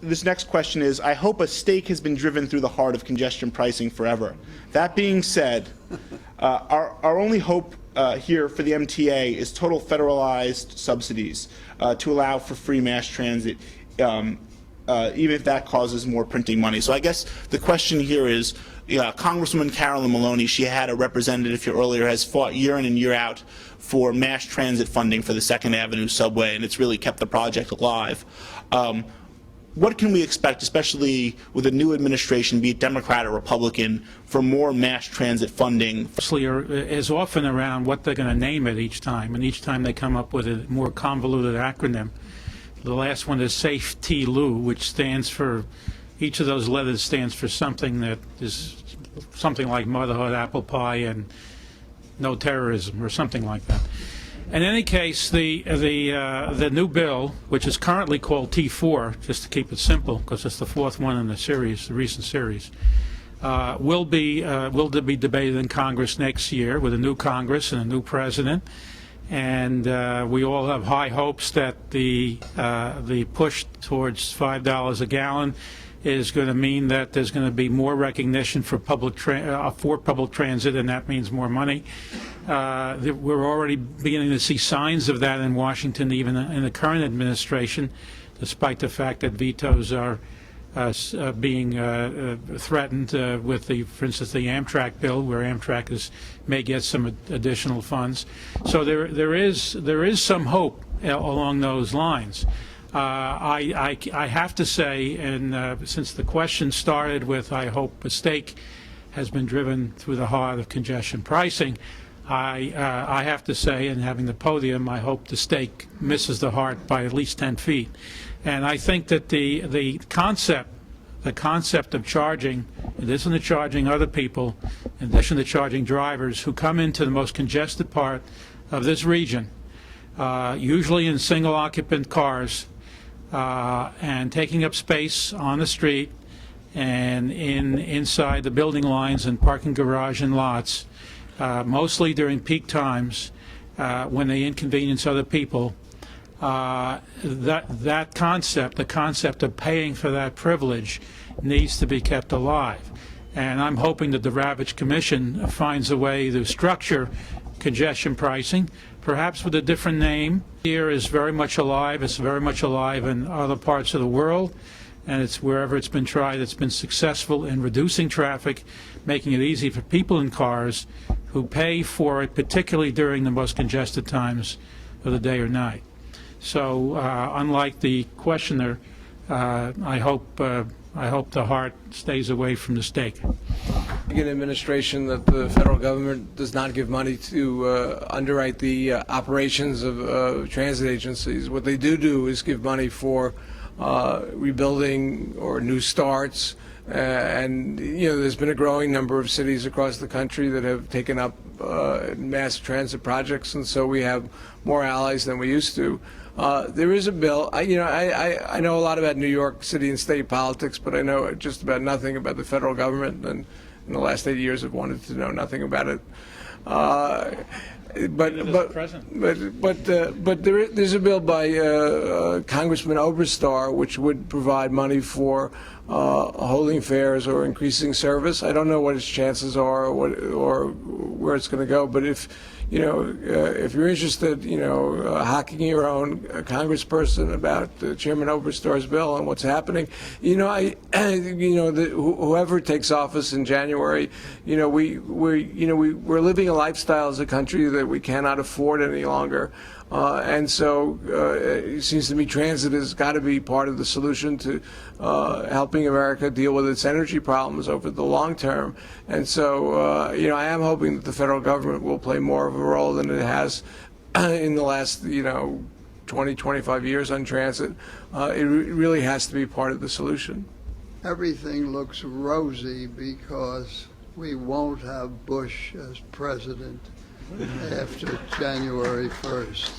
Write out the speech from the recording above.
this next question is, I hope a stake has been driven through the heart of congestion pricing forever. That being said, our only hope here for the MTA is total federalized subsidies to allow for free mass transit, even if that causes more printing money. So I guess the question here is, Congresswoman Carolyn Maloney, she had a representative here earlier, has fought year in and year out for mass transit funding for the 2nd Avenue subway, and it's really kept the project alive. What can we expect, especially with a new administration, be it Democrat or Republican, for more mass transit funding? Is often around what they're going to name it each time, and each time they come up with a more convoluted acronym. The last one is SAFE-T-LU, which stands for, each of those letters stands for something that is something like motherhood, apple pie, and no terrorism, or something like that. In any case, the new bill, which is currently called T4, just to keep it simple, because it's the 4th one in the series, the recent series, will be debated in Congress next year with a new Congress and a new president. And we all have high hopes that the push towards $5 a gallon is going to mean that there's going to be more recognition for public transit, and that means more money. We're already beginning to see signs of that in Washington, even in the current administration, despite the fact that vetoes are being threatened with for instance, the Amtrak bill, where Amtrak may get some additional funds. So there is some hope along those lines. I have to say, and since the question started with, I hope a stake has been driven through the heart of congestion pricing, I have to say, and having the podium, I hope the stake misses the heart by at least 10 feet. And I think that the concept of charging, in addition to charging other people, in addition to charging drivers who come into the most congested part of this region, usually in single occupant cars, and taking up space on the street and inside the building lines and parking garage and lots, mostly during peak times when they inconvenience other people. That concept, the concept of paying for that privilege, needs to be kept alive. And I'm hoping that the Ravitch Commission finds a way to structure congestion pricing, perhaps with a different name. Here is very much alive. It's very much alive in other parts of the world, and it's wherever it's been tried, it's been successful in reducing traffic, making it easy for people in cars who pay for it, particularly during the most congested times of the day or night. So unlike the questioner, I hope the heart stays away from the stake. An administration that the federal government does not give money to underwrite the operations of transit agencies. What they do is give money for rebuilding or new starts, and there's been a growing number of cities across the country that have taken up mass transit projects, and so we have more allies than we used to. There is a bill. I know a lot about New York City and state politics, but I know just about nothing about the federal government, and in the last 8 years I've wanted to know nothing about it. But there's a bill by Congressman Oberstar which would provide money for holding fares or increasing service. I don't know what its chances are or where it's going to go, but if you're interested, hacking your own congressperson about Chairman Oberstar's bill and what's happening, whoever takes office in January, we're living a lifestyle as a country that we cannot afford any longer. And so it seems to me transit has got to be part of the solution to helping America deal with its energy problems over the long term. And so, I am hoping that the federal government will play more of a role than it has in the last, 20, 25 years on transit. It really has to be part of the solution. Everything looks rosy because we won't have Bush as president after January 1st.